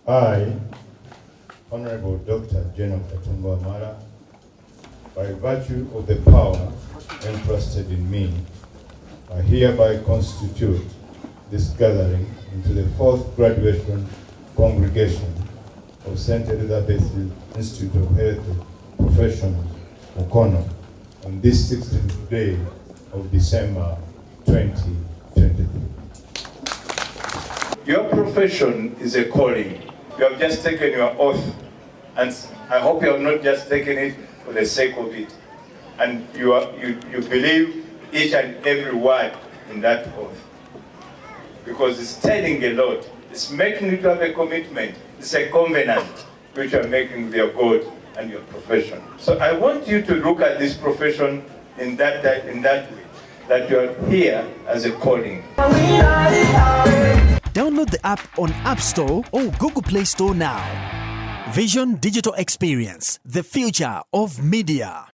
I, Honorable Dr. General Katumba, by virtue of the power entrusted in me, I hereby constitute this gathering into the fourth graduation congregation of St. Elizabeth Institute of Health Professionals, Mukono, on this 16th day of December 2023. Your profession is a calling. You have just taken your oath, and I hope you have not just taken it for the sake of it. And you believe each and every word in that oath. Because it's telling a lot. It's making you to have a commitment. It's a covenant which you are making with your God and your profession. So I want you to look at this profession in that way, that you are here as a calling. Download the app on App Store or Google Play Store now. Vision Digital Experience, the future of media.